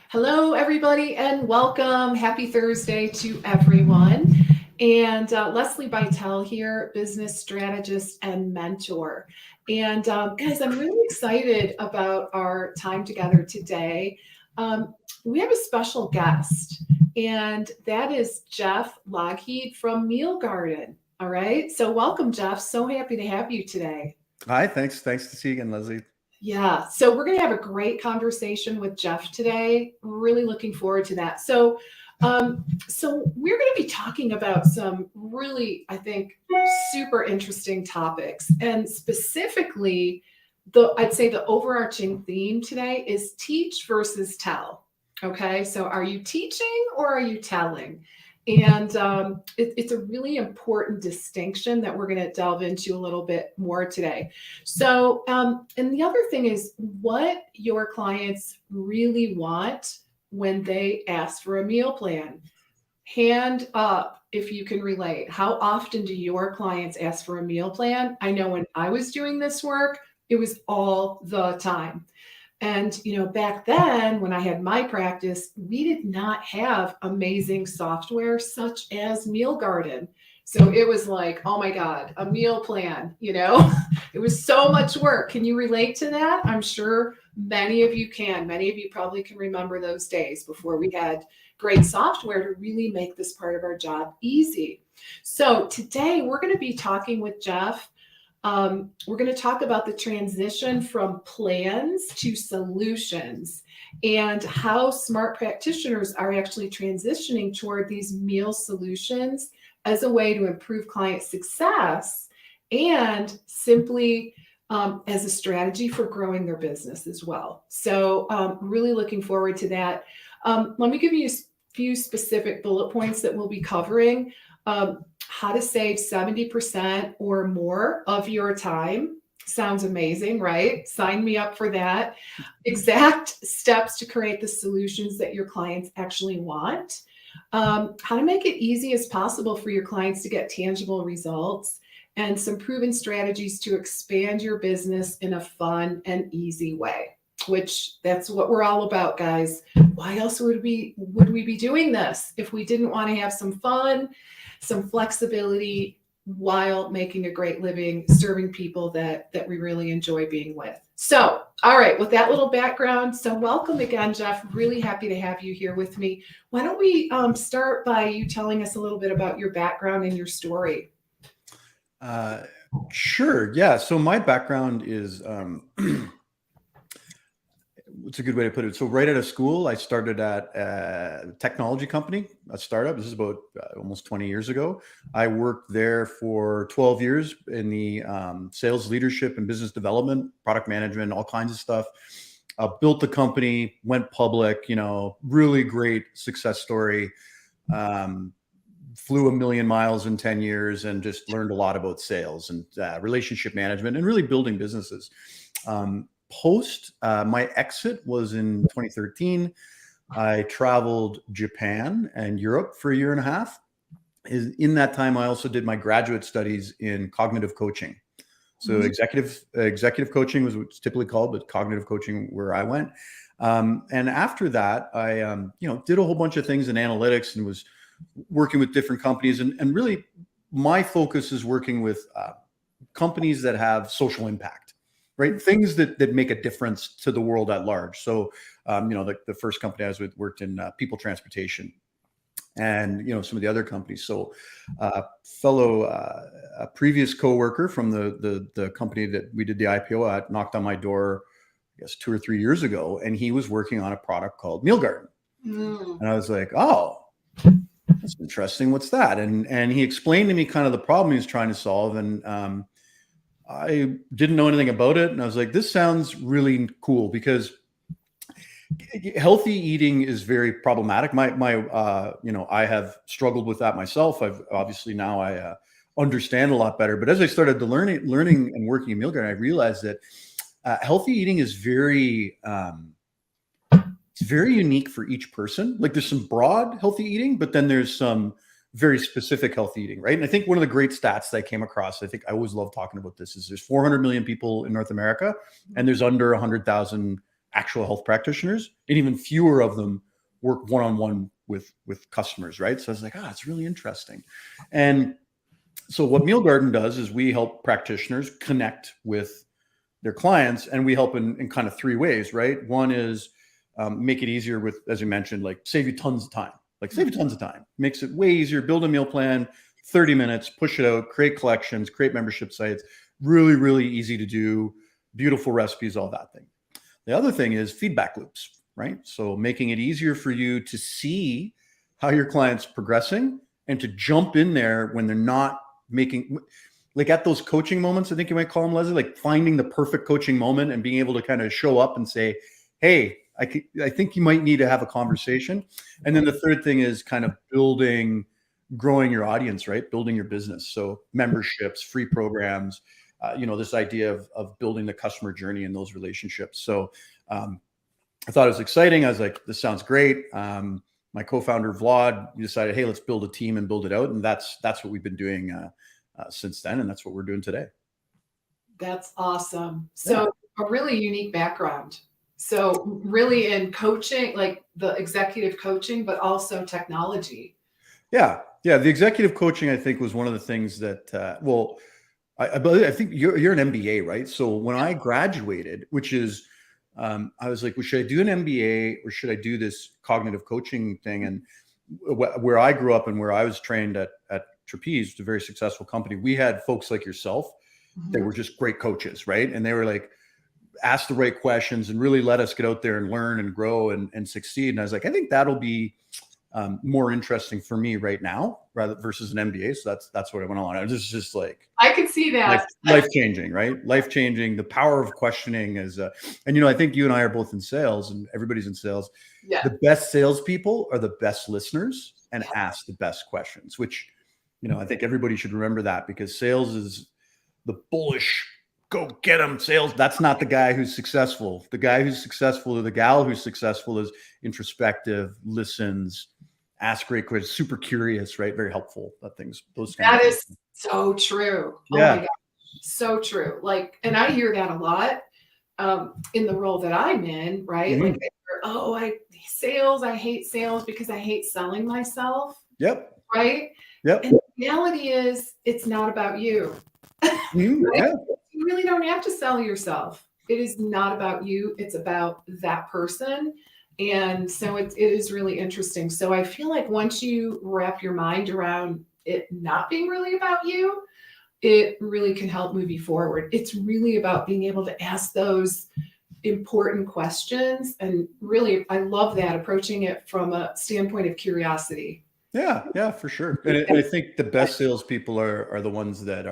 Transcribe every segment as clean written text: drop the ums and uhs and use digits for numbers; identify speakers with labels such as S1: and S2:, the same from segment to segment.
S1: Hello, everybody, and welcome. Happy Thursday to everyone. And Lesli Bitel here, business strategist and mentor. And guys, I'm really excited about our time together today. We have a special guest, and that is Jeff Lougheed from Meal Garden. All right. So, welcome, Jeff. So happy to have you today.
S2: Hi, thanks. Thanks to see you again, Leslie.
S1: Yeah, so we're going to have a great conversation with Jeff today. Really looking forward to that. So we're going to be talking about some really, I think, super interesting topics, and specifically, I'd say the overarching theme today is teach versus tell. Okay, so are you teaching or are you telling? And it's a really important distinction that we're going to delve into a little bit more today. And the other thing is what your clients really want when they ask for a meal plan. Hand up if you can relate. How often do your clients ask for a meal plan? I know when I was doing this work, it was all the time. And, back then when I had my practice, we did not have amazing software such as Meal Garden. So it was like, oh my God, a meal plan. It was so much work. Can you relate to that? I'm sure many of you can. Many of you probably can remember those days before we had great software to really make this part of our job easy. So today we're going to be talking with Jeff. We're going to talk about the transition from plans to solutions and how smart practitioners are actually transitioning toward these meal solutions as a way to improve client success and simply as a strategy for growing their business as well. So, really looking forward to that. Let me give you a few specific bullet points that we'll be covering. How to save 70% or more of your time. Sounds amazing, right? Sign me up for that. Exact steps to create the solutions that your clients actually want. How to make it easy as possible for your clients to get tangible results, and some proven strategies to expand your business in a fun and easy way. Which that's what we're all about, guys. Why else would we be doing this if we didn't want to have some fun, some flexibility while making a great living serving people that we really enjoy being with. So, all right, with that little background, so welcome again, Jeff. Really happy to have you here with me. Why don't we start by you telling us a little bit about your background and your story?
S2: Uh, sure. Yeah. So my background is, what's a good way to put it? So right out of school, I started at a technology company, a startup. This is about almost 20 years ago. I worked there for 12 years in the sales leadership and business development, product management, all kinds of stuff. Built the company, went public, really great success story. Flew a million miles in 10 years and just learned a lot about sales and relationship management and really building businesses. Post my exit was in 2013. I traveled Japan and Europe for a year and a half. In that time, I also did my graduate studies in cognitive coaching. So executive coaching was what's typically called, but cognitive coaching where I went. And after that, I did a whole bunch of things in analytics and was working with different companies. And really, my focus is working with companies that have social impact. Right, things that make a difference to the world at large. So, the first company I was with worked in people transportation, and some of the other companies. So, a previous coworker from the company that we did the IPO at knocked on my door, I guess 2 or 3 years ago, and he was working on a product called Meal Garden, and I was like, oh, that's interesting. What's that? And he explained to me kind of the problem he was trying to solve, and I didn't know anything about it. And I was like, this sounds really cool because healthy eating is very problematic. I have struggled with that myself. I've obviously now I understand a lot better. But as I started to learning and working in Meal Garden, I realized that healthy eating is it's very unique for each person. Like there's some broad healthy eating, but then there's some very specific healthy eating, right? And I think one of the great stats that I came across, I think I always love talking about this, is there's 400 million people in North America, and there's under 100,000 actual health practitioners, and even fewer of them work one-on-one with customers, right? So I was like, it's really interesting. And so what Meal Garden does is we help practitioners connect with their clients, and we help in kind of three ways, right? One is make it easier with, as you mentioned, like save you tons of time, makes it way easier. Build a meal plan, 30 minutes, push it out, create collections, create membership sites, really, really easy to do, beautiful recipes, all that thing. The other thing is feedback loops, right? So making it easier for you to see how your client's progressing and to jump in there when they're not making, like at those coaching moments, I think you might call them, Leslie, like finding the perfect coaching moment and being able to kind of show up and say, hey, I think you might need to have a conversation. And then the third thing is kind of growing your audience, right? Building your business. So memberships, free programs, this idea of building the customer journey in those relationships. So I thought it was exciting. I was like, this sounds great. My co-founder Vlad, we decided, hey, let's build a team and build it out. And that's what we've been doing since then. And that's what we're doing today.
S1: That's awesome. So a really unique background. So really in coaching, like the executive coaching, but also technology.
S2: Yeah. The executive coaching, I think, was one of the things that, I think you're an MBA, right? So when I graduated, which is, I was like, well, should I do an MBA or should I do this cognitive coaching thing? And where I grew up and where I was trained at Trapeze, it's a very successful company. We had folks like yourself that were just great coaches, right? And they were like, ask the right questions and really let us get out there and learn and grow and succeed. And I was like, I think that'll be more interesting for me right now versus an MBA. So that's what I went on. I was just like,
S1: I could see that.
S2: Life changing, right? Life changing. The power of questioning is, and I think you and I are both in sales, and everybody's in sales.
S1: Yeah.
S2: The best salespeople are the best listeners and ask the best questions, which, I think everybody should remember that, because sales is the bullish, go get them sales. That's not the guy who's successful. The guy who's successful, or the gal who's successful, is introspective, listens, ask great questions, super curious, right? Very helpful.
S1: That is so true.
S2: Yeah.
S1: Oh my gosh. So true. Like, and I hear that a lot in the role that I'm in, right?
S2: Mm-hmm.
S1: Like, I hate sales because I hate selling myself.
S2: Yep.
S1: Right?
S2: Yep.
S1: And the reality is, it's not about you.
S2: Mm-hmm.
S1: Right?
S2: Yeah.
S1: You really don't have to sell yourself. It is not about you. It's about that person. And so it is really interesting. So I feel like once you wrap your mind around it not being really about you, it really can help move you forward. It's really about being able to ask those important questions. And really, I love that, approaching it from a standpoint of curiosity.
S2: Yeah, for sure. And I think the best salespeople are the ones that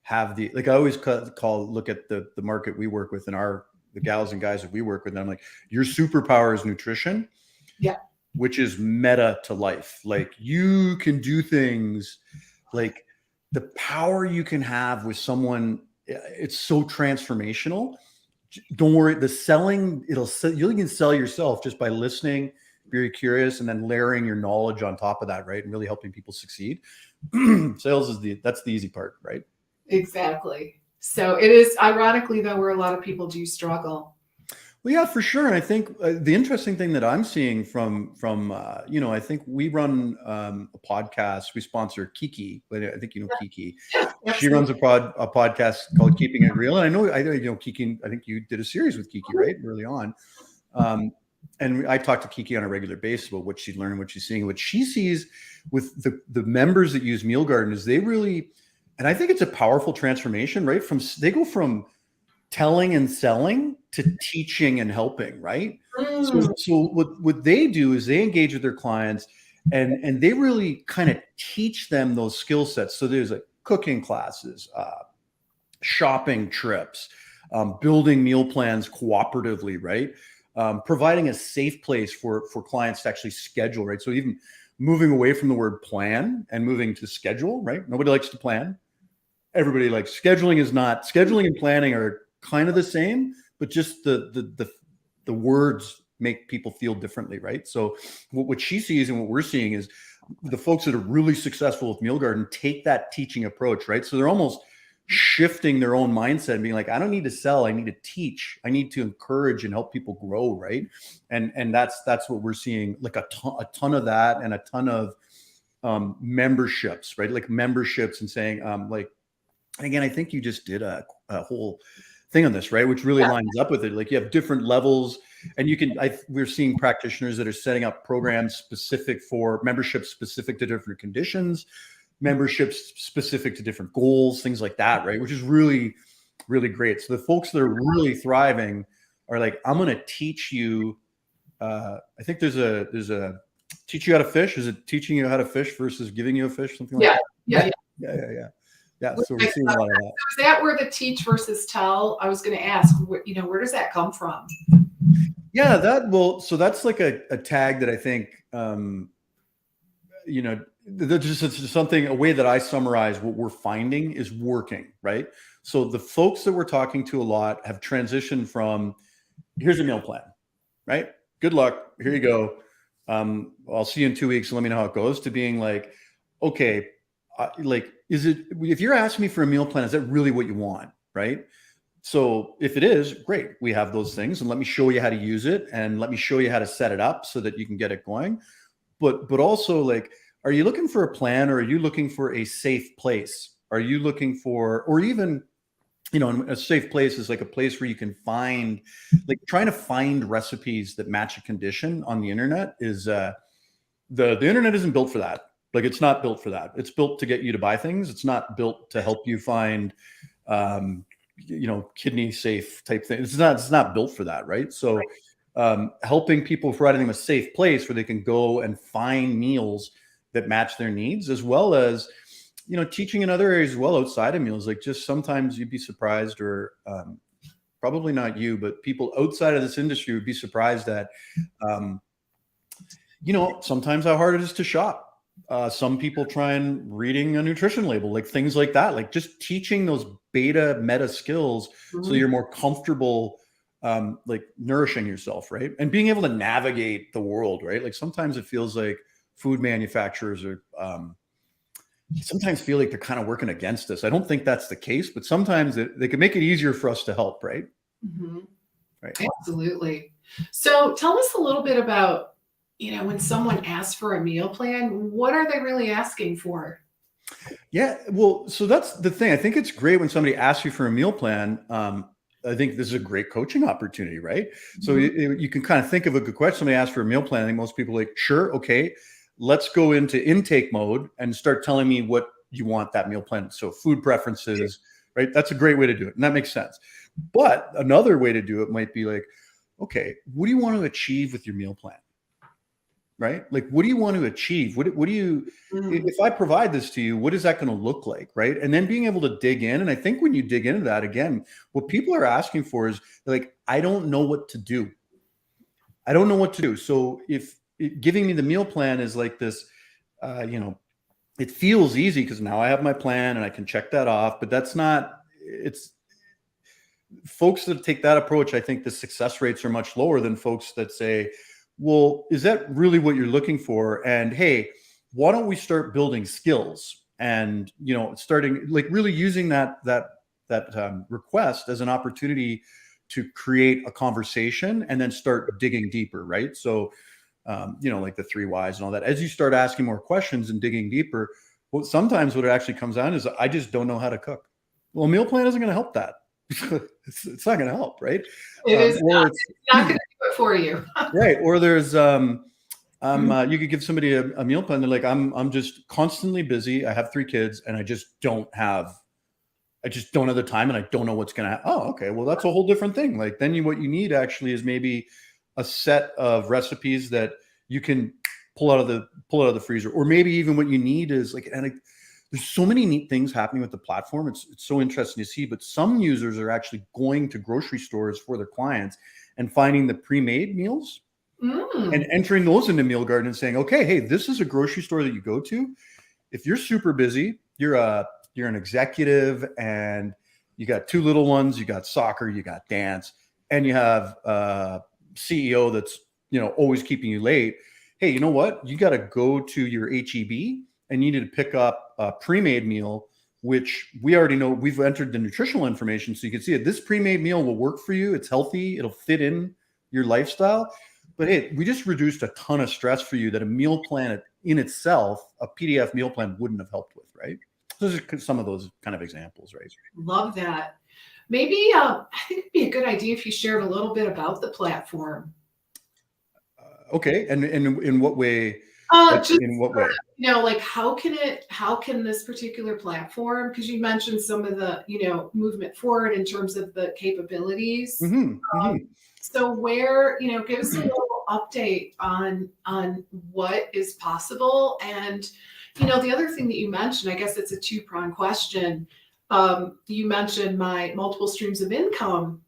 S2: have the, like, I always look at the market we work with and the gals and guys that we work with. And I'm like, your superpower is nutrition.
S1: Yeah.
S2: Which is meta to life. Like, you can do things, like the power you can have with someone, it's so transformational. Don't worry, the selling, you can sell yourself just by listening, very curious, and then layering your knowledge on top of that, right? And really helping people succeed. Sales that's the easy part, right?
S1: Exactly. So it is, ironically though, where a lot of people do struggle.
S2: Well, yeah, for sure. And I think the interesting thing that I'm seeing from I think we run a podcast. We sponsor Kiki, but I think Kiki.
S1: Yeah,
S2: she runs a podcast called Keeping It Real. And I know Kiki. I think you did a series with Kiki, right, early on. And I talk to Kiki on a regular basis about what she's learning, what she's seeing, what she sees with the members that use Meal Garden is they really, and I think it's a powerful transformation, right? They go from telling and selling to teaching and helping, right? So what they do is they engage with their clients and they really kind of teach them those skill sets. So there's like cooking classes, shopping trips, building meal plans cooperatively, right? Providing a safe place for clients to actually schedule, right? So even moving away from the word plan and moving to schedule, right? Nobody likes to plan. Everybody likes scheduling. Scheduling and planning are kind of the same, but just the words make people feel differently, right? So what she sees and what we're seeing is the folks that are really successful with Meal Garden take that teaching approach, right? So they're almost shifting their own mindset and being like, I don't need to sell, I need to teach, I need to encourage and help people grow, right? And that's what we're seeing, like a ton of that, and a ton of memberships, right? Like memberships, and saying like, and again, I think you just did a whole thing on this, right? Which really lines up with it. Like, you have different levels, and you can, we're seeing practitioners that are setting up programs specific for memberships, specific to different conditions, memberships specific to different goals, things like that, right? Which is really, really great. So the folks that are really thriving are like, I'm going to teach you. I think there's a teach you how to fish. Is it teaching you how to fish versus giving you a fish? Something like that. Yeah. So we're seeing a lot of that.
S1: So is that where the teach versus tell? I was going to ask, where does that come from?
S2: Yeah, so that's like a tag that I think, it's just something, a way that I summarize what we're finding is working, right? So the folks that we're talking to a lot have transitioned from, here's a meal plan, right? Good luck. Here you go. I'll see you in 2 weeks. Let me know how it goes, to being like, okay, if you're asking me for a meal plan, is that really what you want? Right? So if it is, great. We have those things, and let me show you how to use it, and let me show you how to set it up so that you can get it going. But also, like, are you looking for a plan, or are you looking for a safe place? Are you looking for, or even, a safe place is like a place where you can find, like, trying to find recipes that match a condition on the internet is, the internet isn't built for that. Like, it's not built for that. It's built to get you to buy things. It's not built to help you find, kidney safe type thing. It's not built for that. Right. So, helping people, providing them a safe place where they can go and find meals that match their needs, as well as, teaching in other areas as well outside of meals. Like, just sometimes you'd be surprised, or probably not you, but people outside of this industry would be surprised at, sometimes how hard it is to shop. Some people try and reading a nutrition label, like things like that, like just teaching those beta meta skills, so you're more comfortable, like nourishing yourself, right? And being able to navigate the world, right? Like, sometimes it feels like food manufacturers are, sometimes feel like they're kind of working against us. I don't think that's the case, but sometimes they can make it easier for us to help, right?
S1: Mm-hmm.
S2: Right.
S1: Absolutely. So tell us a little bit about, when someone asks for a meal plan, what are they really asking for?
S2: Yeah, well, so that's the thing. I think it's great when somebody asks you for a meal plan. I think this is a great coaching opportunity, right? So you can kind of think of a good question. Somebody asks for a meal plan. I think most people are like, sure, okay, let's go into intake mode and start telling me what you want that meal plan. So food preferences, right? That's a great way to do it. And that makes sense. But another way to do it might be like, okay, what do you want to achieve with your meal plan? Right? Like, what do you want to achieve? What do you, if I provide this to you, what is that going to look like? Right. And then being able to dig in. And I think when you dig into that, again, what people are asking for is like, I don't know what to do. I don't know what to do. So if giving me the meal plan is like this, it feels easy because now I have my plan and I can check that off, but that's not, it's folks that take that approach. I think the success rates are much lower than folks that say, well, is that really what you're looking for? And hey, why don't we start building skills and, starting, like, really using that request as an opportunity to create a conversation and then start digging deeper, right? So, like the 3 whys and all that, as you start asking more questions and digging deeper, well, sometimes what it actually comes down is, I just don't know how to cook. Well, a meal plan isn't going to help that. It's not going to help, right?
S1: It's not going to do it for you.
S2: Right. Or there's, you could give somebody a meal plan. They're like, I'm just constantly busy. I have 3 kids and I just don't have the time and I don't know what's going to happen. Oh, okay. Well, that's a whole different thing. Like, then what you need actually is maybe a set of recipes that you can pull out of the freezer, or maybe even what you need is like, there's so many neat things happening with the platform. It's so interesting to see, but some users are actually going to grocery stores for their clients and finding the pre-made meals and entering those into Meal Garden and saying, okay, hey, this is a grocery store that you go to. If you're super busy, you're an executive and you got 2 little ones, you got soccer, you got dance, and you have a CEO that's, always keeping you late. Hey, you know what? You got to go to your HEB and you need to pick up a pre-made meal which we already know. We've entered the nutritional information, so you can see it. This pre-made meal will work for you. It's healthy. It'll fit in your lifestyle. But hey, we just reduced a ton of stress for you that a meal plan in itself, a PDF meal plan, wouldn't have helped with, right? Those are some of those kind of examples, right?
S1: Love that. Maybe I think it'd be a good idea if you shared a little bit about the platform.
S2: Okay, and in what way?
S1: Just
S2: In what way?
S1: like how can this particular platform, because you mentioned some of the, movement forward in terms of the capabilities. So where, give us a little update on what is possible. And, the other thing that you mentioned, I guess it's a two-pronged question. You mentioned my multiple streams of income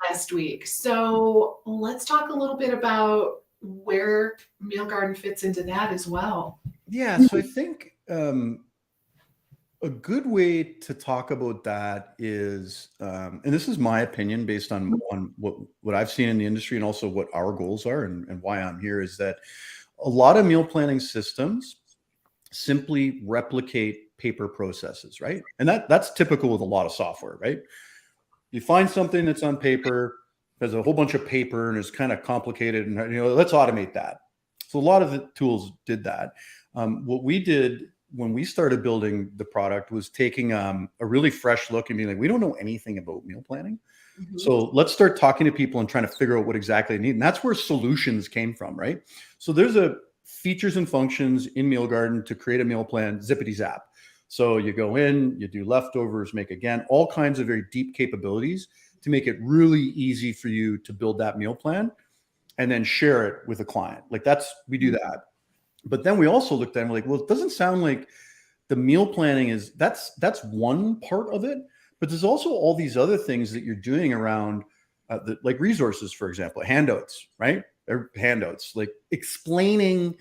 S1: last week. So let's talk a little bit about where Meal Garden fits into that as well.
S2: Yeah, so I think a good way to talk about that is, and this is my opinion based on what I've seen in the industry and also what our goals are and why I'm here, is that a lot of meal planning systems simply replicate paper processes, right? And that's typical with a lot of software, right? You find something that's on paper, there's a whole bunch of paper and it's kind of complicated, and let's automate that. So a lot of the tools did that. What we did when we started building the product was taking a really fresh look and being like, we don't know anything about meal planning. So let's start talking to people and trying to figure out what exactly they need. And that's where solutions came from, right? So there's features and functions in Meal Garden to create a meal plan, zippity zap. So you go in, you do leftovers, make again, all kinds of very deep capabilities to make it really easy for you to build that meal plan and then share it with a client. Like we do that. But then we also looked at it and we're like, well, it doesn't sound like the meal planning that's one part of it, but there's also all these other things that you're doing around like resources, for example, handouts, right? Or handouts, like explaining,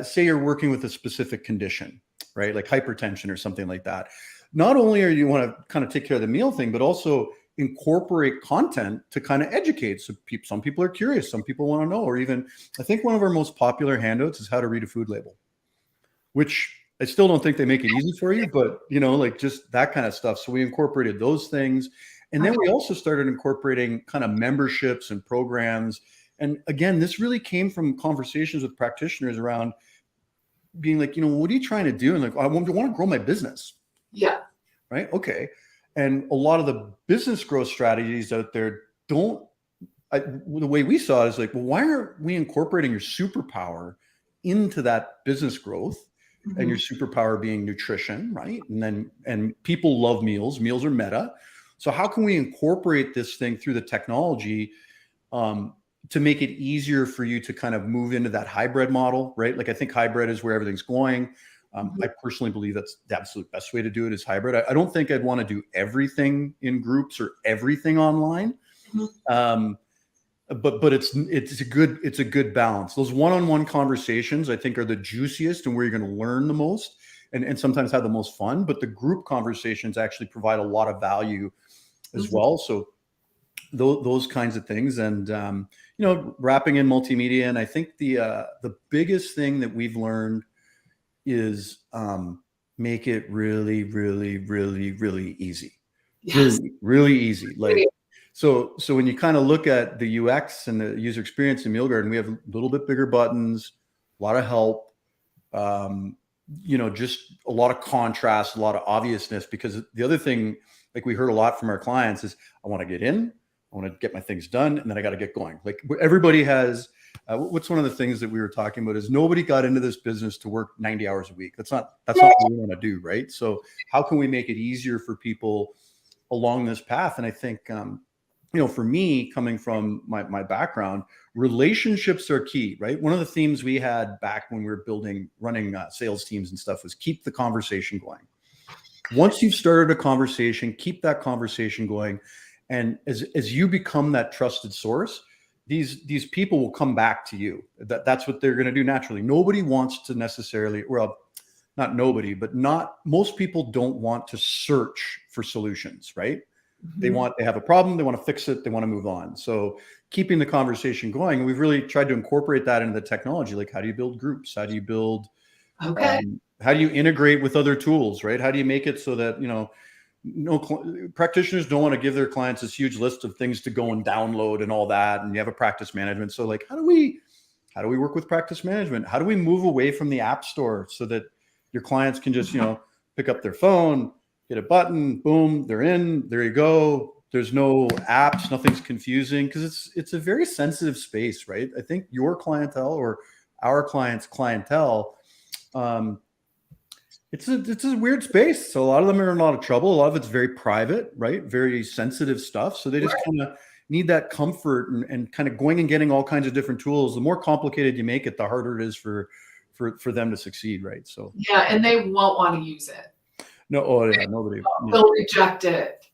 S2: say you're working with a specific condition, right? Like hypertension or something like that. Not only are you want to kind of take care of the meal thing, but also incorporate content to kind of educate. So some people are curious, some people want to know, or even I think one of our most popular handouts is how to read a food label, which I still don't think they make it easy for you, but like just that kind of stuff. So we incorporated those things. And then we also started incorporating kind of memberships and programs. And again, this really came from conversations with practitioners around being like, what are you trying to do? And like, I want to grow my business.
S1: Yeah.
S2: Right. Okay. And a lot of the business growth strategies out there the way we saw it is like, well, why aren't we incorporating your superpower into that business growth? And your superpower being nutrition, right? And people love meals. Meals are meta. So how can we incorporate this thing through the technology to make it easier for you to kind of move into that hybrid model, right? Like I think hybrid is where everything's going. I personally believe that's the absolute best way to do it is hybrid. I don't think I'd want to do everything in groups or everything online. But it's a good balance. Those one-on-one conversations I think are the juiciest and where you're going to learn the most and sometimes have the most fun. But the group conversations actually provide a lot of value as well. So those kinds of things, and wrapping in multimedia. And I think the biggest thing that we've learned is make it really, really, really, really easy.
S1: Yes.
S2: Really easy. Like. So when you kind of look at the UX and the user experience in Meal Garden, we have a little bit bigger buttons, a lot of help, just a lot of contrast, a lot of obviousness. Because the other thing, like we heard a lot from our clients, is I want to get in, I want to get my things done, and then I got to get going. Like everybody has. What's one of the things that we were talking about is nobody got into this business to work 90 hours a week. That's not what we want to do, right? So how can we make it easier for people along this path? And I think. For me, coming from my background, relationships are key, right? One of the themes we had back when we were running sales teams and stuff was keep the conversation going. Once you've started a conversation, keep that conversation going. And as you become that trusted source, these people will come back to you. That's what they're going to do naturally. Nobody wants to necessarily, well, not nobody, but not most people don't want to search for solutions, right? They have a problem, they want to fix it, they want to move on. So keeping the conversation going, we've really tried to incorporate that into the technology. Like how do you build groups? How do you build how do you integrate with other tools, right? How do you make it so that, practitioners don't want to give their clients this huge list of things to go and download and all that, and you have a practice management. So like, how do we work with practice management? How do we move away from the app store so that your clients can just, pick up their phone, hit a button, boom, they're in, there you go. There's no apps, nothing's confusing, because it's a very sensitive space, right? I think your clientele or our client's clientele, it's a weird space. So a lot of them are in a lot of trouble. A lot of it's very private, right? Very sensitive stuff. So they just kind of need that comfort and kind of going and getting all kinds of different tools. The more complicated you make it, the harder it is for them to succeed, right? So
S1: yeah, and they won't want to use it.
S2: no, oh yeah, nobody.
S1: They'll reject it.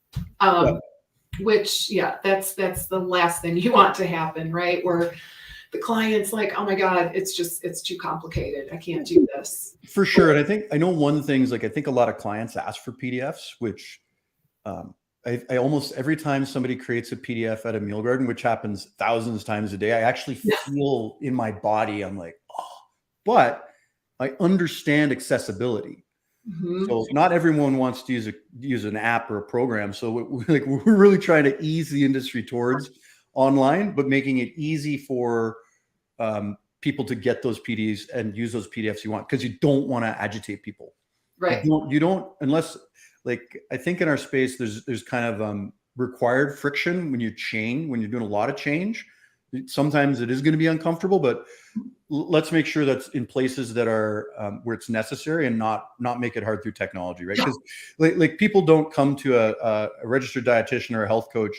S1: Which, that's the last thing you want to happen, right? Where the client's like, oh my God, it's too complicated. I can't do this.
S2: For sure. And I know one thing is, like, I think a lot of clients ask for PDFs, which I almost every time somebody creates a PDF at a Meal Garden, which happens thousands of times a day, I actually feel in my body, I'm like, oh, but I understand accessibility.
S1: Mm-hmm.
S2: So not everyone wants to use an app or a program. So we're really trying to ease the industry towards online, but making it easy for people to get those PDFs and use those PDFs you want, because you don't want to agitate people.
S1: Right.
S2: You don't unless, like, I think in our space there's kind of required friction when you're doing a lot of change. Sometimes it is going to be uncomfortable, but let's make sure that's in places that are where it's necessary, and not make it hard through technology, right? Because like people don't come to a registered dietitian or a health coach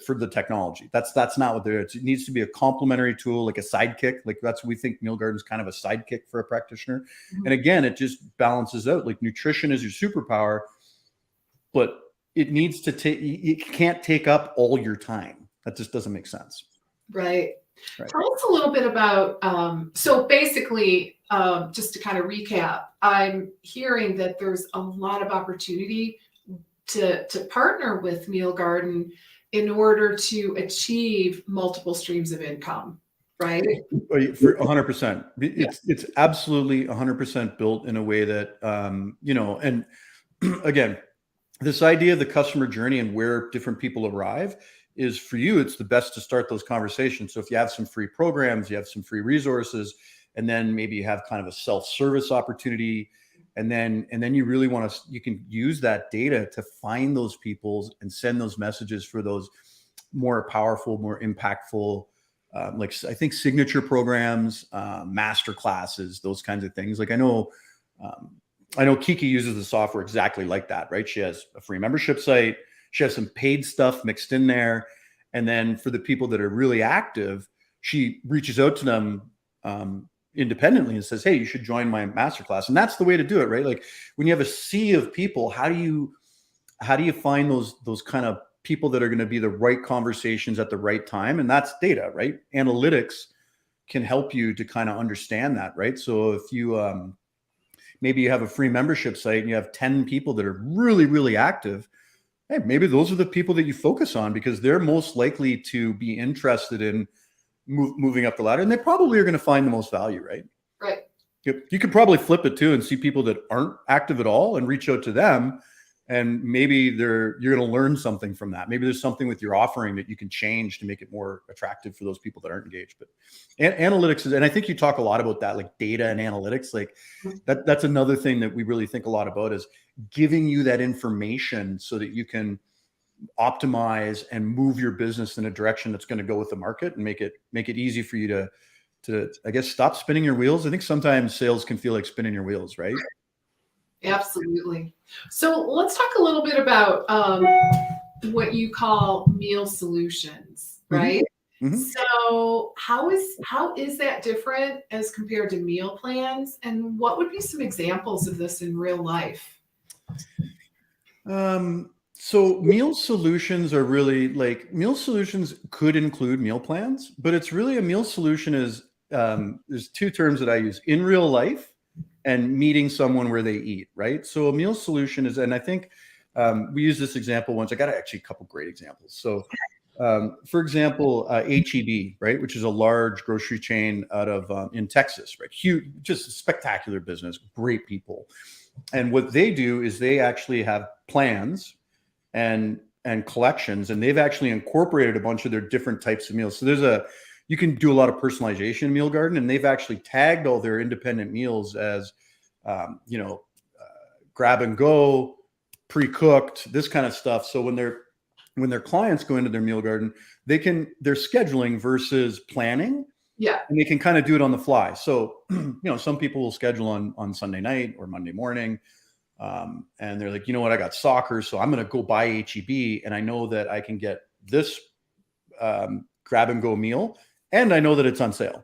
S2: for the technology. That's not what they're. It needs to be a complementary tool, like a sidekick. Like that's what we think Meal Garden is kind of a sidekick for a practitioner. Mm-hmm. And again, it just balances out. Like nutrition is your superpower, but it needs to it can't take up all your time. That just doesn't make sense.
S1: Right. Tell us a little bit about, so basically, just to kind of recap, I'm hearing that there's a lot of opportunity to partner with Meal Garden in order to achieve multiple streams of income, right?
S2: For 100%. It's absolutely 100% built in a way that, and again, this idea of the customer journey and where different people arrive is, for you, it's the best to start those conversations. So if you have some free programs, you have some free resources, and then maybe you have kind of a self-service opportunity, and then you really want to, you can use that data to find those people and send those messages for those more powerful, more impactful, like I think signature programs, master classes, those kinds of things. Like I know Kiki uses the software exactly like that, right? She has a free membership site. She has some paid stuff mixed in there. And then for the people that are really active, she reaches out to them independently and says, hey, you should join my masterclass. And that's the way to do it, right? Like when you have a sea of people, how do you find those kind of people that are going to be the right conversations at the right time? And that's data, right? Analytics can help you to kind of understand that, right? So if you maybe you have a free membership site and you have 10 people that are really, really active, hey, maybe those are the people that you focus on, because they're most likely to be interested in moving up the ladder, and they probably are going to find the most value, right?
S1: Right.
S2: You could probably flip it too and see people that aren't active at all and reach out to them, and maybe you're going to learn something from that. Maybe there's something with your offering that you can change to make it more attractive for those people that aren't engaged. But analytics is, and I think you talk a lot about that, like data and analytics, like that's another thing that we really think a lot about, is giving you that information so that you can optimize and move your business in a direction that's going to go with the market and make it easy for you to I guess stop spinning your wheels. I think sometimes sales can feel like spinning your wheels, right?
S1: Absolutely. So let's talk a little bit about what you call meal solutions, right? Mm-hmm. So how is that different as compared to meal plans, and what would be some examples of this in real life?
S2: So meal solutions are really, like, meal solutions could include meal plans, but it's really, a meal solution is, there's two terms that I use: in real life and meeting someone where they eat, right? So a meal solution is, and I think we used this example once. I got actually a couple great examples. So For example, HEB, right, which is a large grocery chain out of in Texas, right? Huge, just a spectacular business, great people. And what they do is they actually have plans and collections, and they've actually incorporated a bunch of their different types of meals. So you can do a lot of personalization in Meal Garden, and they've actually tagged all their independent meals as, grab and go, pre-cooked, this kind of stuff. So when their clients go into their Meal Garden, they're scheduling versus planning.
S1: Yeah.
S2: And they can kind of do it on the fly. So, some people will schedule on Sunday night or Monday morning. And they're like, you know what, I got soccer, so I'm going to go buy HEB, and I know that I can get this grab and go meal, and I know that it's on sale.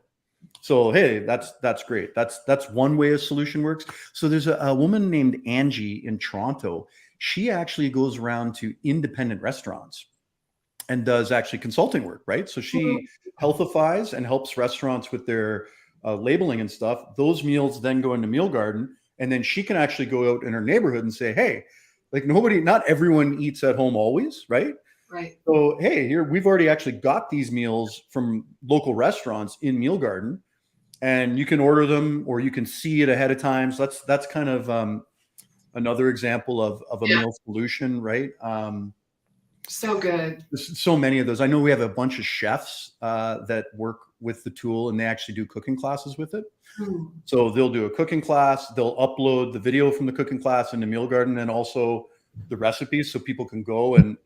S2: So, hey, that's great. That's one way a solution works. So there's a woman named Angie in Toronto. She actually goes around to independent restaurants and does actually consulting work, right? So she healthifies and helps restaurants with their labeling and stuff. Those meals then go into Meal Garden, and then she can actually go out in her neighborhood and say, hey, like not everyone eats at home always, right?
S1: Right.
S2: So, hey, here, we've already actually got these meals from local restaurants in Meal Garden, and you can order them or you can see it ahead of time. So that's kind of another example of a meal solution, right?
S1: So good.
S2: There's so many of those. I know we have a bunch of chefs that work with the tool, and they actually do cooking classes with it. So they'll do a cooking class, they'll upload the video from the cooking class into Meal Garden, and also the recipes so people can go and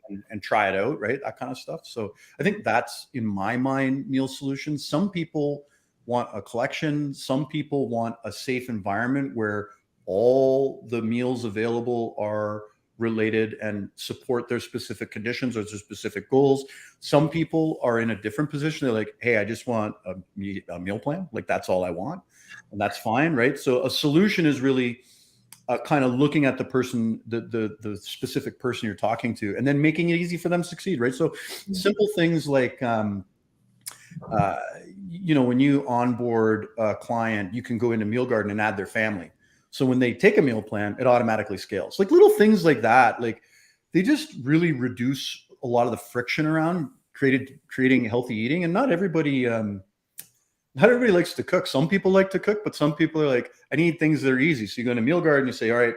S2: try it out, right? That kind of stuff. So I think that's, in my mind, meal solutions. Some people want a collection. Some people want a safe environment where all the meals available are related and support their specific conditions or their specific goals. Some people are in a different position. They're like, hey, I just want a meal plan. Like, that's all I want. And that's fine, right? So a solution is really kind of looking at the person, the specific person you're talking to, and then making it easy for them to succeed, right? So simple things like, when you onboard a client, you can go into Meal Garden and add their family. So when they take a meal plan, it automatically scales. Like little things like that, like they just really reduce a lot of the friction around creating healthy eating. And not everybody likes to cook. Some people like to cook, but some people are like, I need things that are easy. So you go into Meal Garden, you say, all right,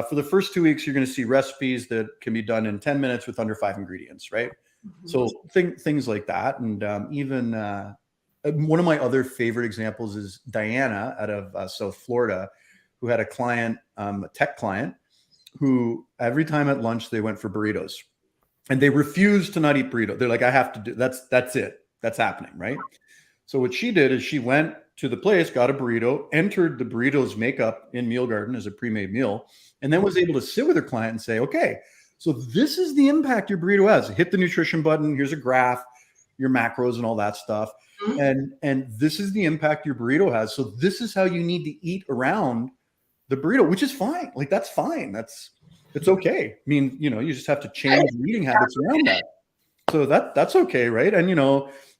S2: for the first 2 weeks, you're going to see recipes that can be done in 10 minutes with under 5 ingredients, right? So things like that. And even one of my other favorite examples is Diana out of South Florida, who had a client, a tech client, who every time at lunch they went for burritos, and they refused to not eat burrito. They're like, I have to do that's it. That's happening, right? So what she did is she went to the place, got a burrito, entered the burrito's makeup in Meal Garden as a pre-made meal, and then was able to sit with her client and say, okay, so this is the impact your burrito has. Hit the nutrition button. Here's a graph, your macros and all that stuff. And this is the impact your burrito has. So this is how you need to eat around the burrito, which is fine. Like, that's fine. It's okay. I mean, you just have to change your eating habits around that. So that's okay, right? And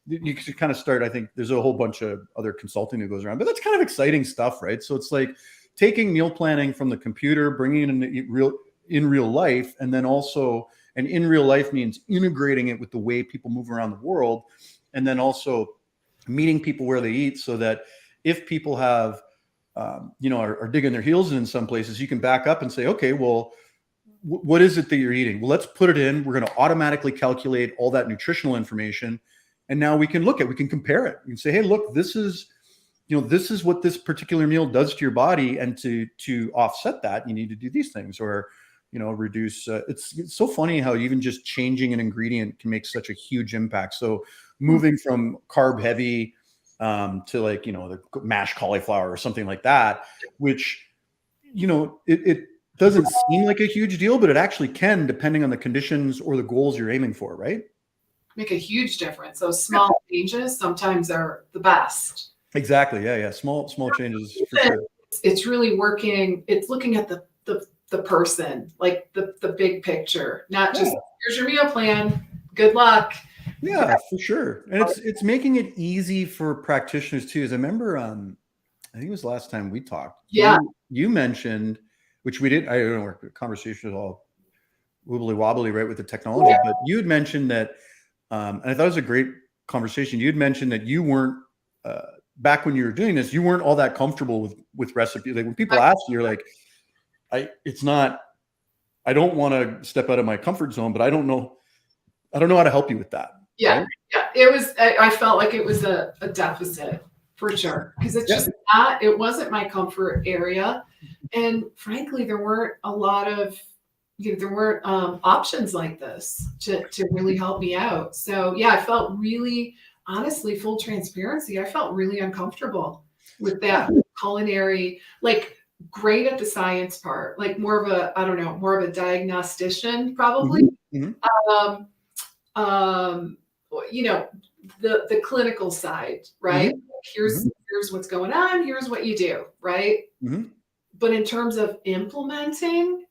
S2: you can kind of start. I think there's a whole bunch of other consulting that goes around, but that's kind of exciting stuff, right? So it's like taking meal planning from the computer, bringing it in real life, and then also, and in real life means integrating it with the way people move around the world, and then also meeting people where they eat, so that if people have are digging their heels in some places, you can back up and say, okay, well, what is it that you're eating? Well, let's put it in. We're going to automatically calculate all that nutritional information. And now we can compare it. We can say, hey, look, this is what this particular meal does to your body. And to offset that, you need to do these things, or, reduce. It's so funny how even just changing an ingredient can make such a huge impact. So moving from carb heavy to like, the mashed cauliflower or something like that, which, it doesn't seem like a huge deal, but it actually can, depending on the conditions or the goals you're aiming for, right?
S1: Make a huge difference. Those small changes sometimes are the best.
S2: Exactly. Yeah. Small changes for sure.
S1: It's really working. It's looking at the person, like the big picture, not just here's your meal plan. Good luck.
S2: Yeah, for sure. And it's making it easy for practitioners too. As I remember, I think it was the last time we talked.
S1: Yeah.
S2: You mentioned, which we did. I don't know, our conversation was all wibbly wobbly, right, with the technology. But you had mentioned that And I thought it was a great conversation. You'd mentioned that you weren't, back when you were doing this, you weren't all that comfortable with recipe. Like when people ask you, you're like, I don't want to step out of my comfort zone, but I don't know how to help you with that.
S1: Yeah.
S2: Right?
S1: Yeah. It was, I felt like it was a deficit for sure. Because it's just not, it wasn't my comfort area. And frankly, there weren't a lot of, there weren't options like this to really help me out. So yeah, I felt really, honestly, full transparency, I felt really uncomfortable with that culinary, like great at the science part, like more of a, I don't know, more of a diagnostician probably. Um, um, the clinical side, right? Here's what's going on, here's what you do, right? But in terms of implementing,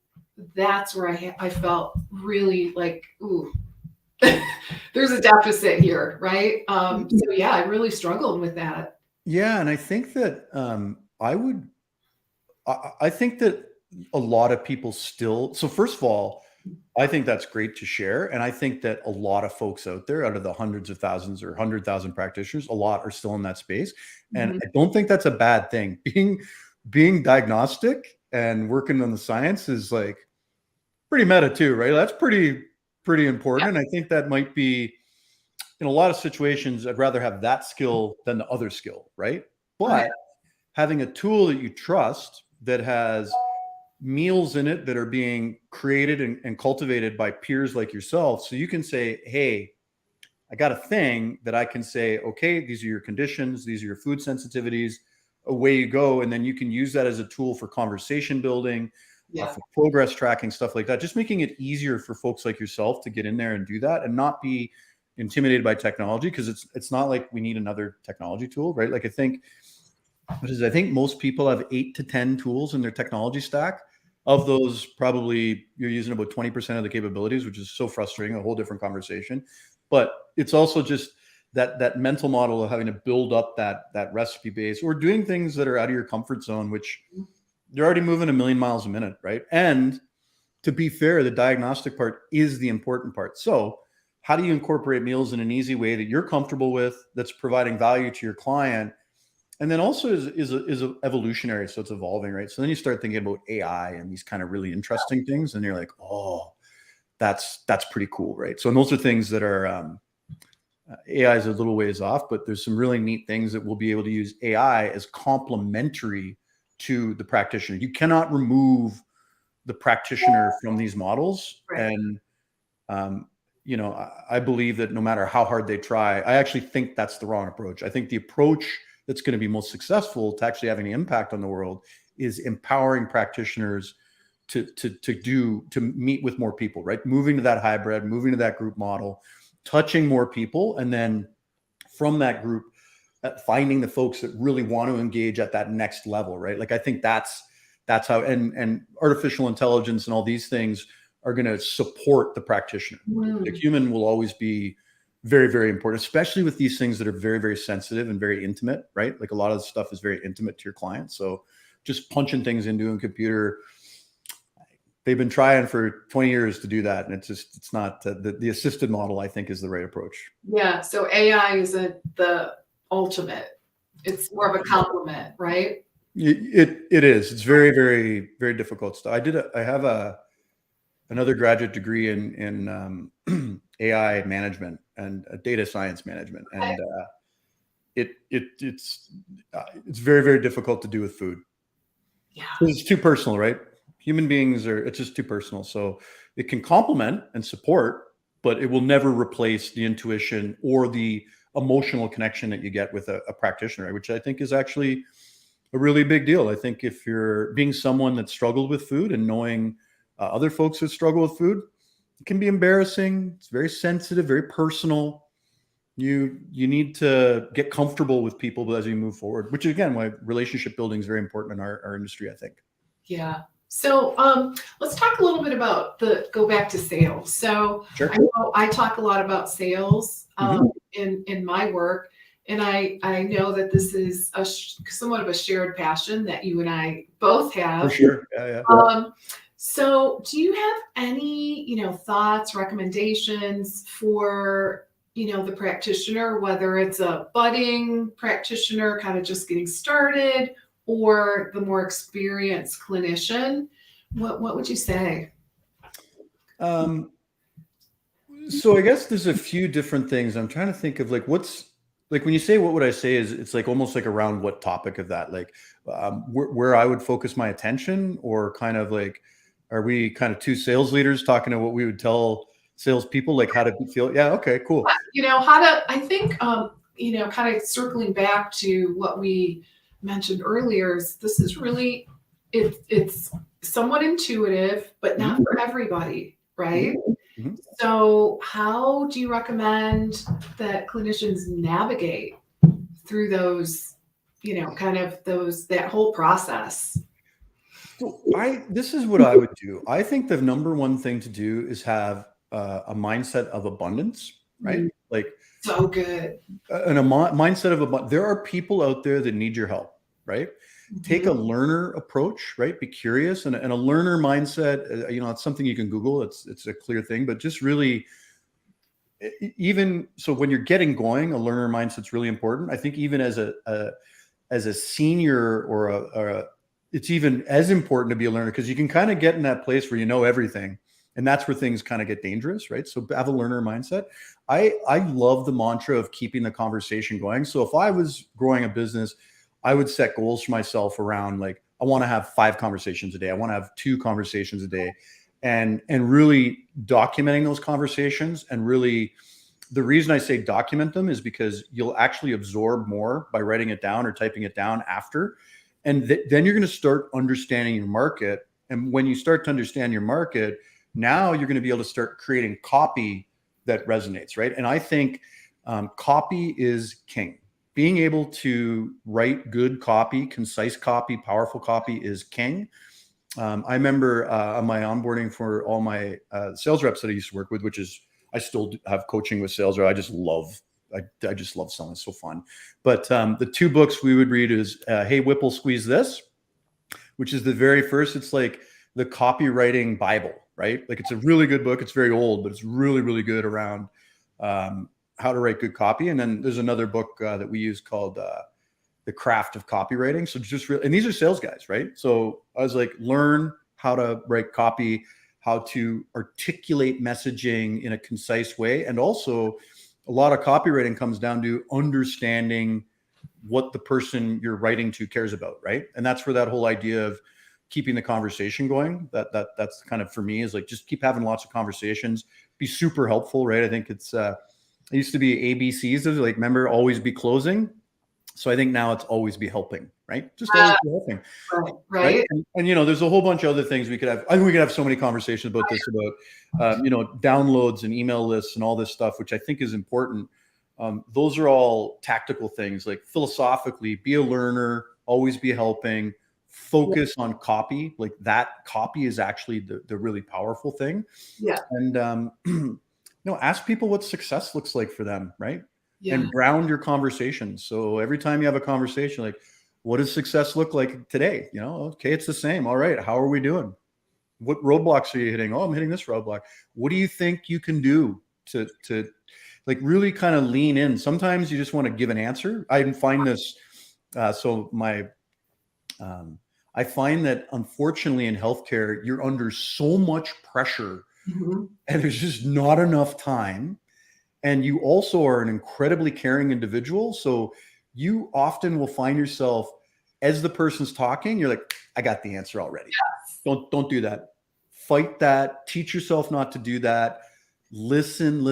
S1: that's where I felt really like, ooh, there's a deficit here, right? So yeah, I really struggled with that.
S2: Yeah, and I think that I think that a lot of people still. So first of all, I think that's great to share, and I think that a lot of folks out there, out of the hundreds of thousands or 100,000 practitioners, a lot are still in that space, and I don't think that's a bad thing. Being diagnostic and working on the science is like pretty meta too, right? That's pretty important. And I think that might be, in a lot of situations, I'd rather have that skill than the other skill, right? But having a tool that you trust that has meals in it that are being created and cultivated by peers like yourself, so you can say, hey, I got a thing that I can say, okay, these are your conditions, these are your food sensitivities, away you go. And then you can use that as a tool for conversation building, for progress tracking, stuff like that. Just making it easier for folks like yourself to get in there and do that and not be intimidated by technology, because it's not like we need another technology tool, right? Like I think most people have 8 to 10 tools in their technology stack. Of those, probably you're using about 20% of the capabilities, which is so frustrating, a whole different conversation. But it's also just that mental model of having to build up that recipe base, or doing things that are out of your comfort zone, which you're already moving 1,000,000 miles a minute, right? And to be fair, the diagnostic part is the important part. So how do you incorporate meals in an easy way that you're comfortable with, that's providing value to your client, and then also is evolutionary, so it's evolving, right? So then you start thinking about AI and these kind of really interesting things, and you're like, oh, that's pretty cool, right? So, and those are things that are AI is a little ways off, but there's some really neat things that we'll be able to use AI as complementary to the practitioner. You cannot remove the practitioner from these models, and I believe that no matter how hard they try, I actually think that's the wrong approach. I think the approach that's going to be most successful to actually having an impact on the world is empowering practitioners to meet with more people, right? Moving to that hybrid, moving to that group model, touching more people, and then from that group, finding the folks that really want to engage at that next level, right? Like I think that's how, and artificial intelligence and all these things are going to support the practitioner. The human will always be very, very important, especially with these things that are very, very sensitive and very intimate, right? Like a lot of the stuff is very intimate to your client. So just punching things into a computer, they've been trying for 20 years to do that. And it's not the assisted model, I think, is the right approach. Yeah.
S1: So AI isn't the ultimate. It's more of a complement, right?
S2: It is. It's very, very, very difficult stuff. I have another graduate degree in AI management and data science management, and it's very, very difficult to do with food. Yeah, it's too personal, right? Human beings it's just too personal. So it can complement and support, but it will never replace the intuition or the emotional connection that you get with a practitioner, which I think is actually a really big deal. I think if you're being someone that struggled with food and knowing other folks who struggle with food, it can be embarrassing. It's very sensitive, very personal. You need to get comfortable with people as you move forward, which is, again, why relationship building is very important in our industry, I think.
S1: Yeah. So let's talk a little bit about go back to sales. So sure. I know I talk a lot about sales in my work, and I know that this is somewhat of a shared passion that you and I both have.
S2: For sure. Yeah.
S1: So do you have any, thoughts, recommendations for the practitioner, whether it's a budding practitioner kind of just getting started or the more experienced clinician? What would you say?
S2: So I guess there's a few different things. I'm trying to think of like what's like when you say what would I say is it's like almost like around what topic of that, like where I would focus my attention, or kind of like, are we kind of two sales leaders talking to what we would tell salespeople, like how to feel? Yeah. Okay, cool.
S1: How to, I think, kind of circling back to what we mentioned earlier, is this is really, it's somewhat intuitive, but not for everybody, right?
S2: Mm-hmm.
S1: So how do you recommend that clinicians navigate through those, that whole process?
S2: So this is what I would do. I think the number one thing to do is have a mindset of abundance, right? Like
S1: So good.
S2: and a mindset of abundance. There are people out there that need your help, right? Take a learner approach, right? Be curious, and a learner mindset. It's something you can Google. It's a clear thing, but just really, even so, when you're getting going, a learner mindset's really important. I think even as a senior or it's even as important to be a learner, because you can kind of get in that place where you know everything, and that's where things kind of get dangerous, right? So have a learner mindset. I love the mantra of keeping the conversation going. So if I was growing a business, I would set goals for myself around like, I want to have 5 conversations a day. I want to have 2 conversations a day, and really documenting those conversations. And really, the reason I say document them is because you'll actually absorb more by writing it down or typing it down after. And then you're going to start understanding your market. And when you start to understand your market, now you're going to be able to start creating copy that resonates, right? And I think copy is king. Being able to write good copy, concise copy, powerful copy is king. I remember on my onboarding for all my sales reps that I used to work with, which is, I still have coaching with sales reps. I just love selling. It's so fun. But the 2 books we would read is Hey Whipple, Squeeze This, which is the very first. It's like the copywriting Bible, right? Like it's a really good book. It's very old, but it's really, really good around how to write good copy. And then there's another book that we use called The Craft of Copywriting. So just and these are sales guys, right? So I was like, learn how to write copy, how to articulate messaging in a concise way. And also a lot of copywriting comes down to understanding what the person you're writing to cares about, right? And that's where that whole idea of keeping the conversation going, that's kind of for me is like, just keep having lots of conversations, be super helpful, right? I think it's it used to be ABCs of like, remember, always be closing. So I think now it's always be helping, right? Just always be helping.
S1: Right.
S2: And there's a whole bunch of other things we could have. I think we could have so many conversations about this, about downloads and email lists and all this stuff, which I think is important. Those are all tactical things. Like philosophically, be a learner, always be helping, focus on copy. Like that copy is actually the really powerful thing.
S1: Yeah.
S2: And ask people what success looks like for them, right?
S1: Yeah.
S2: And ground your conversations. So every time you have a conversation, like, what does success look like today? Okay, it's the same. All right, how are we doing? What roadblocks are you hitting? Oh, I'm hitting this roadblock. What do you think you can do to like really kind of lean in? Sometimes you just want to give an answer. I find this. I find that unfortunately in healthcare, you're under so much pressure, and there's just not enough time. And you also are an incredibly caring individual. So you often will find yourself, as the person's talking, you're like, I got the answer already. Yes. Don't do that. Fight that. Teach yourself not to do that. Listen,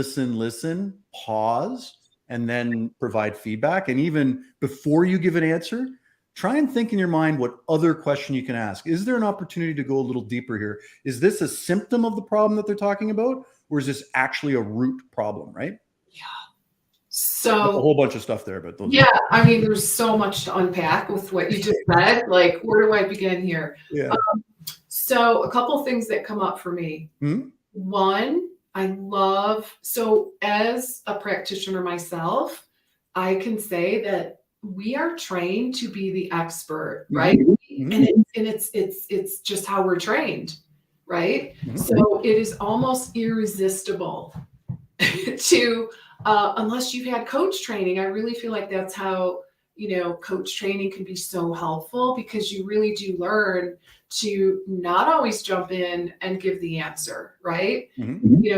S2: pause, and then provide feedback. And even before you give an answer, try and think in your mind what other question you can ask. Is there an opportunity to go a little deeper here? Is this a symptom of the problem that they're talking about? Or is this actually a root problem, right?
S1: Yeah. So
S2: a whole bunch of stuff there, but those.
S1: Yeah, I mean, there's so much to unpack with what you just said. Like, where do I begin here?
S2: Yeah.
S1: So a couple things that come up for me. One, so as a practitioner myself, I can say that we are trained to be the expert, right? And it's just how we're trained, right? So it is almost irresistible to unless you've had coach training. I really feel like that's how, coach training can be so helpful, because you really do learn to not always jump in and give the answer, right?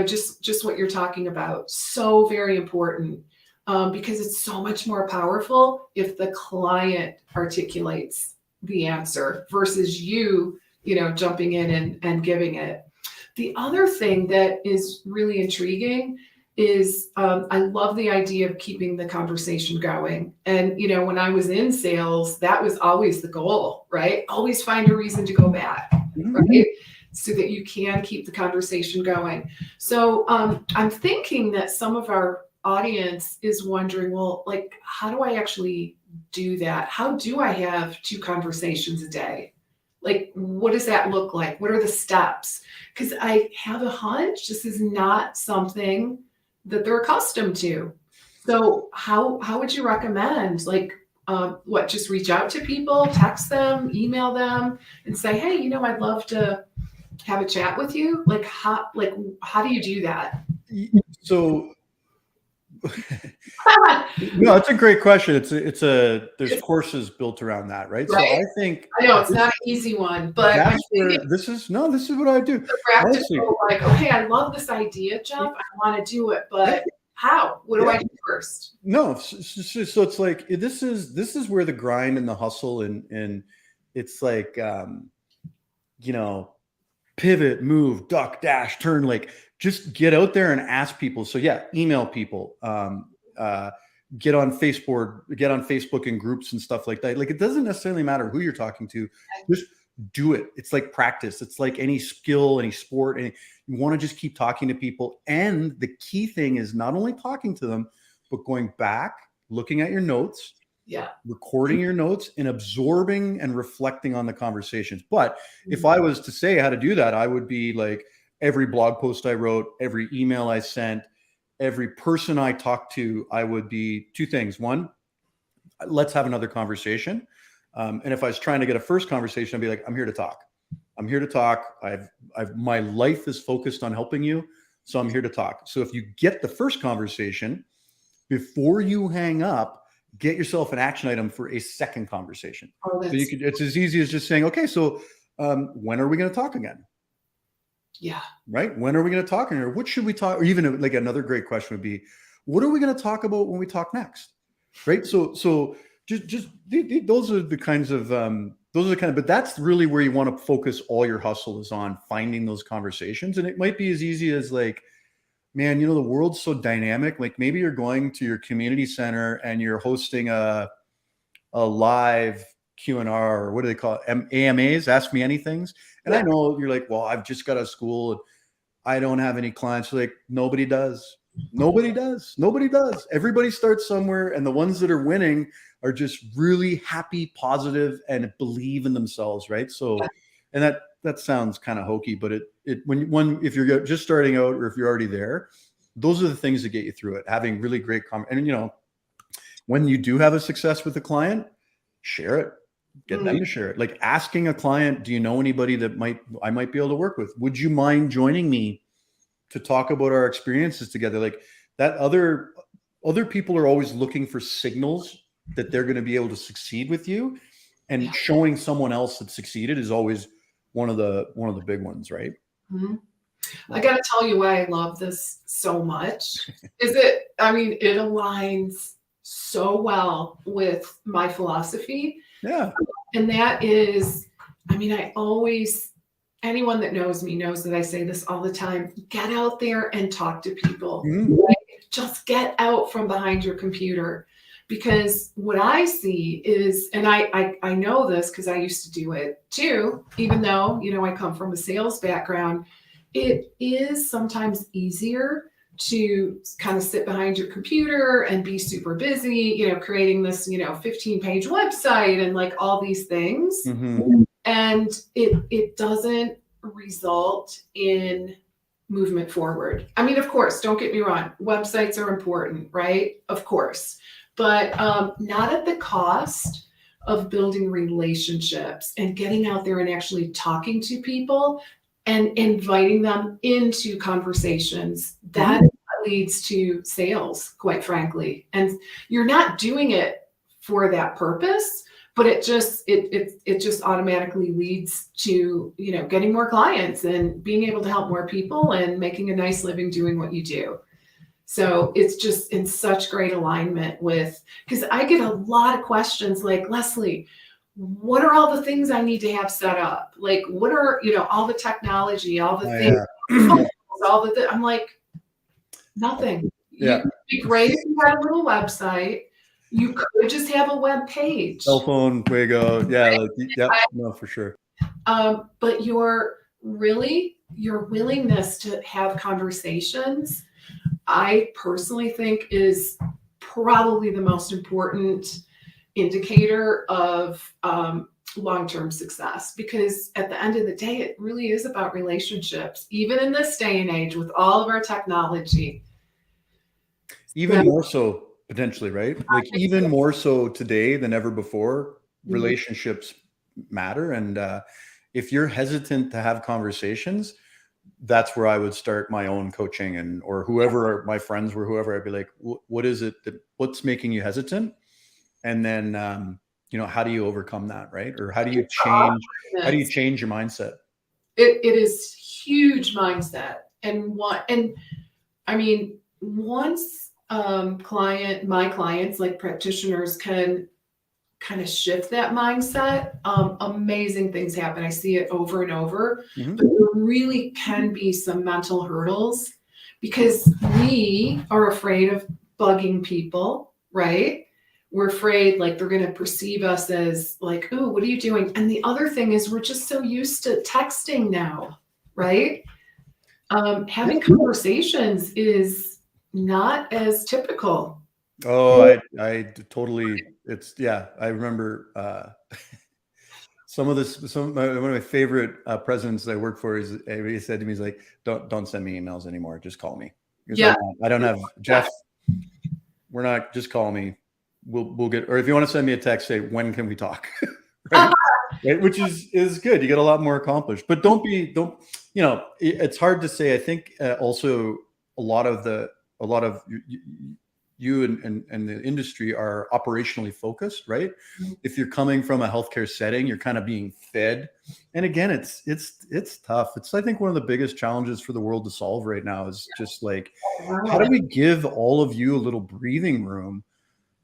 S1: Just what you're talking about. So very important, because it's so much more powerful if the client articulates the answer versus you, jumping in and giving it. The other thing that is really intriguing is I love the idea of keeping the conversation going. And, when I was in sales, that was always the goal, right? Always find a reason to go back, right? So that you can keep the conversation going. So I'm thinking that some of our audience is wondering, well, like, how do I actually do that? How do I have 2 conversations a day? Like, what does that look like? What are the steps? Because I have a hunch this is not something that they're accustomed to. So how would you recommend, like, just reach out to people, text them, email them, and say, hey, I'd love to have a chat with you? Like, how do you do that?
S2: So no, it's a great question. There's courses built around that, right? So I think
S1: I know it's not an easy one, but
S2: this is what I do.
S1: The practical, like, okay, I love this idea, Jeff. I want to do it, but how? What do I do first?
S2: No, so it's like this is where the grind and the hustle and it's like pivot, move, duck, dash, turn, like just get out there and ask people. So email people, get on Facebook and groups and stuff like that. Like, it doesn't necessarily matter who you're talking to, just do it. It's like practice. It's like any skill, any sport, and you want to just keep talking to people. And the key thing is not only talking to them, but going back, looking at your notes, recording your notes, and absorbing and reflecting on the conversations. But if I was to say how to do that, I would be like, every blog post I wrote, every email I sent, every person I talked to, I would be 2 things. 1, let's have another conversation. And if I was trying to get a first conversation, I'd be like, I'm here to talk. I'm here to talk. My life is focused on helping you. So I'm here to talk. So if you get the first conversation, before you hang up, get yourself an action item for a second conversation. So it's as easy as just saying, okay, so when are we going to talk again?
S1: Yeah.
S2: Right. When are we going to talk? Or what should we talk? Or even like another great question would be, what are we going to talk about when we talk next? Right. So just those are the kinds of, but that's really where you want to focus all your hustle, is on finding those conversations. And it might be as easy as like, man, the world's so dynamic. Like, maybe you're going to your community center and you're hosting a live Q&R, or what do they call it? AMAs, Ask Me Anythings. And I know you're like, well, I've just got out of school and I don't have any clients. Like, nobody does. Nobody does. Everybody starts somewhere, and the ones that are winning are just really happy, positive, and believe in themselves, right? So, and that sounds kind of hokey, but if you're just starting out, or if you're already there, those are the things that get you through it. Having really great and when you do have a success with a client, share it. Get them to share it. Like asking a client, do you know anybody that I might be able to work with? Would you mind joining me to talk about our experiences together? Like that, other people are always looking for signals that they're going to be able to succeed with you, and showing someone else that succeeded is always one of the big ones, right?
S1: I got to tell you why I love this so much. It aligns so well with my philosophy.
S2: Yeah.
S1: And that is, anyone that knows me knows that I say this all the time: get out there and talk to people. Right? Just get out from behind your computer. Because what I see is, and I know this because I used to do it too, even though, I come from a sales background, it is sometimes easier to kind of sit behind your computer and be super busy, creating this, 15-page website and like all these things. And it doesn't result in movement forward. Of course, don't get me wrong. Websites are important, right? Of course. But not at the cost of building relationships and getting out there and actually talking to people and inviting them into conversations. That is leads to sales, quite frankly. And you're not doing it for that purpose, but it just automatically leads to, getting more clients and being able to help more people and making a nice living doing what you do. So it's just in such great alignment with, because I get a lot of questions like, Lesli, what are all the things I need to have set up? Like, what are, all the technology, all the things, I'm like, nothing.
S2: Yeah.
S1: You'd be great if you had a little website. You could just have a web page.
S2: Cell phone, Fuego. Yeah. No, for sure.
S1: But your willingness to have conversations, I personally think is probably the most important indicator of long-term success, because at the end of the day, it really is about relationships, even in this day and age with all of our technology.
S2: Even more so potentially, right? Like even more so today than ever before, relationships matter. And if you're hesitant to have conversations, that's where I would start my own coaching, or whoever my friends were, whoever, I'd be like, what is it what's making you hesitant? And then, how do you overcome that? Right. Or how do you change your mindset?
S1: It is huge mindset. And once my clients, like practitioners, can kind of shift that mindset, amazing things happen. I see it over and over. But there really can be some mental hurdles because we are afraid of bugging people, right? We're afraid like they're going to perceive us as like, oh, what are you doing? And the other thing is we're just so used to texting now, right? Having conversations is not as typical.
S2: Oh, I totally, I remember one of my favorite presidents that I worked for he said to me, he's like, don't send me emails anymore. Just call me. Like, I don't have Jeff. We're not, just call me. We'll get, or if you want to send me a text, say, when can we talk? Right? Right? Which is good. You get a lot more accomplished, but it's hard to say. I think also a lot of you and the industry are operationally focused, right? If you're coming from a healthcare setting, you're kind of being fed. And again, it's tough. It's, I think, one of the biggest challenges for the world to solve right now is just like, how do we give all of you a little breathing room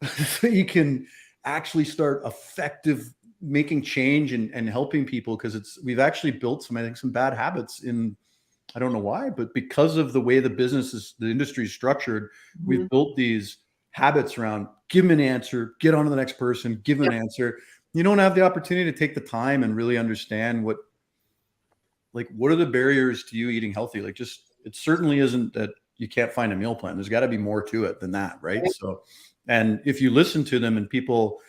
S2: so you can actually start effective making change and helping people? Because we've actually built some bad habits in, I don't know why, but because of the way the industry is structured, we've built these habits around give them an answer, get on to the next person, give them an answer. You don't have the opportunity to take the time and really understand what are the barriers to you eating healthy? Like, just, it certainly isn't that you can't find a meal plan. There's got to be more to it than that, right? So, and if you listen to them and people,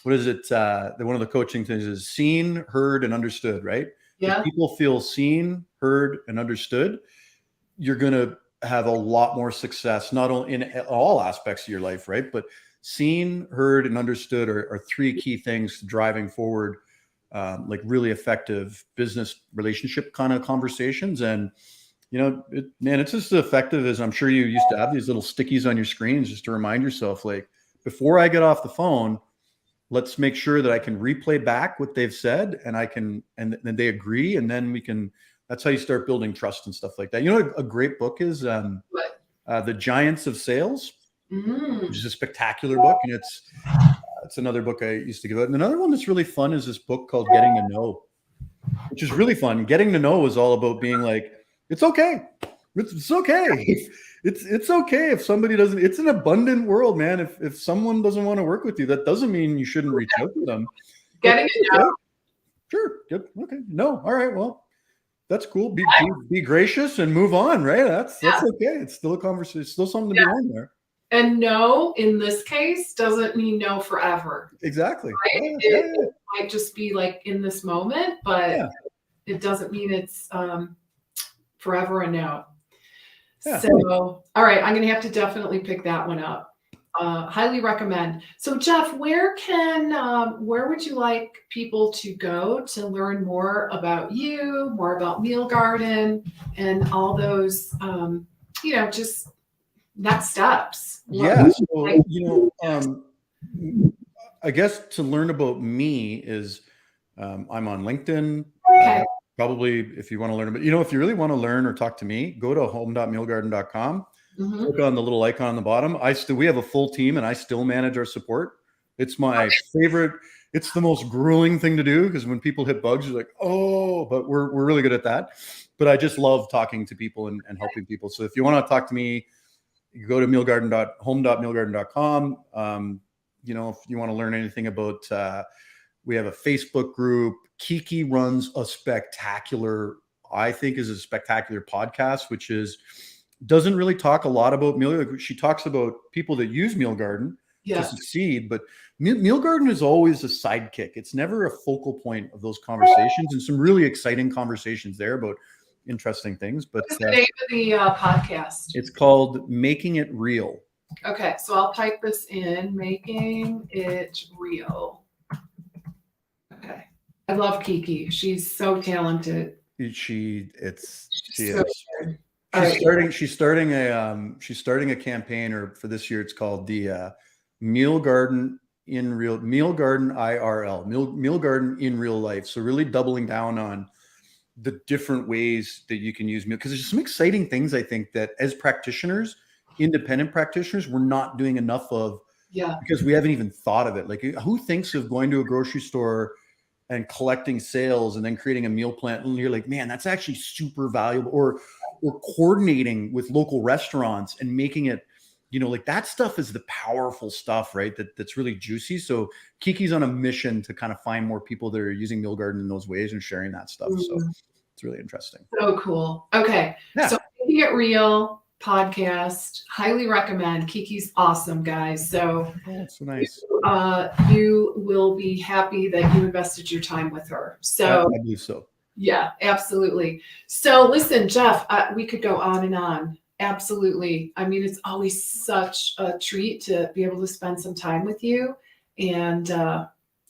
S2: what is it? One of the coaching things is seen, heard, and understood, right?
S1: Yeah.
S2: If people feel seen, heard, and understood, you're going to have a lot more success, not only in all aspects of your life, right? But seen, heard, and understood are three key things driving forward, like really effective business relationship kind of conversations. And, it's just as effective as, I'm sure you used to have these little stickies on your screens just to remind yourself, like, before I get off the phone, let's make sure that I can replay back what they've said and then they agree. And then that's how you start building trust and stuff like that. You know what a great book is? The Giants of Sales, which is a spectacular book. And it's another book I used to give out. And another one that's really fun is this book called Getting to Know, which is really fun. Getting to Know is all about being like, it's okay. It's okay. It's okay if somebody doesn't. It's an abundant world, man. If someone doesn't want to work with you, that doesn't mean you shouldn't reach out to them.
S1: Getting to know.
S2: Sure. Good. Okay. No. All right. Well, that's cool. Be gracious and move on, right? That's okay. It's still a conversation. It's still something to be learned there.
S1: And no, in this case, doesn't mean no forever.
S2: Exactly.
S1: Right? It might just be like in this moment, but it doesn't mean it's forever a no. So, all right, I'm going to have to definitely pick that one up. Highly recommend. So, Jeff, where would you like people to go to learn more about you, more about Meal Garden, and all those, just next steps.
S2: Yeah. So, I guess to learn about me is I'm on LinkedIn.
S1: Okay.
S2: Probably if you want to learn about, if you really want to learn or talk to me, go to home.mealgarden.com.
S1: Mhm.
S2: Click on the little icon on the bottom. We have a full team and I still manage our support. It's my favorite. It's the most grueling thing to do because when people hit bugs, you're like, oh, but we're really good at that. But I just love talking to people and helping people. So if you want to talk to me, you go to home.mealgarden.com. If you want to learn anything about, we have a Facebook group. Kiki runs I think is a spectacular podcast, which doesn't really talk a lot about meal. She talks about people that use Meal Garden to succeed, but Meal Garden is always a sidekick. It's never a focal point of those conversations, and some really exciting conversations there about interesting things. But
S1: what's the name of the podcast?
S2: It's called Making It Real.
S1: Okay, so I'll type this in, Making It Real. Okay. I love Kiki. She's so talented.
S2: She's starting a campaign, or for this year it's called the Meal Garden IRL, Meal Garden in Real Life. So really doubling down on the different ways that you can use meal, because there's some exciting things I think that as practitioners, independent practitioners, we're not doing enough of, because we haven't even thought of it. Like, who thinks of going to a grocery store and collecting sales and then creating a meal plan? And you're like, man, that's actually super valuable. Or coordinating with local restaurants and making it, like that stuff is the powerful stuff, right? That's really juicy. So Kiki's on a mission to kind of find more people that are using Meal Garden in those ways and sharing that stuff. So it's really interesting.
S1: So cool. Okay. Yeah. So Making It Real podcast, highly recommend. Kiki's awesome, guys. So
S2: that's so nice.
S1: You will be happy that you invested your time with her. So
S2: I believe so.
S1: Yeah, absolutely. So listen, Jeff, we could go on and on. Absolutely. I mean, it's always such a treat to be able to spend some time with you, and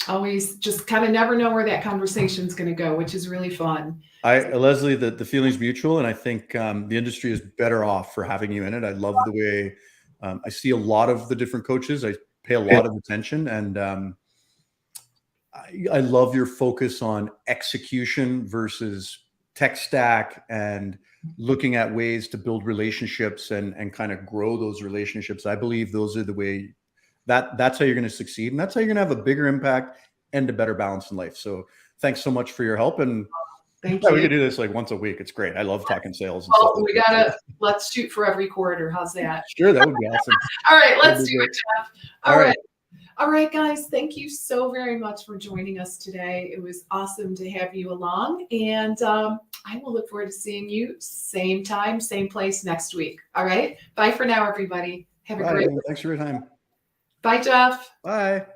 S1: always just kind of never know where that conversation is going to go, which is really fun.
S2: Leslie, the feeling's mutual, and I think the industry is better off for having you in it. I love the way I see a lot of the different coaches. I pay a lot of attention, and I love your focus on execution versus tech stack and looking at ways to build relationships and kind of grow those relationships. I believe those are the way that's how you're going to succeed. And that's how you're going to have a bigger impact and a better balance in life. So thanks so much for your help. And
S1: thank you.
S2: We could do this like once a week. It's great. I love talking sales. And
S1: well, let's shoot for every quarter. How's that?
S2: Sure. That would be awesome.
S1: All right. Let's do it, Jeff. All right. All right, guys, thank you so very much for joining us today. It was awesome to have you along, and I will look forward to seeing you same time, same place next week. All right, bye for now, everybody. Have a great week.
S2: Thanks for your time.
S1: Bye, Jeff.
S2: Bye.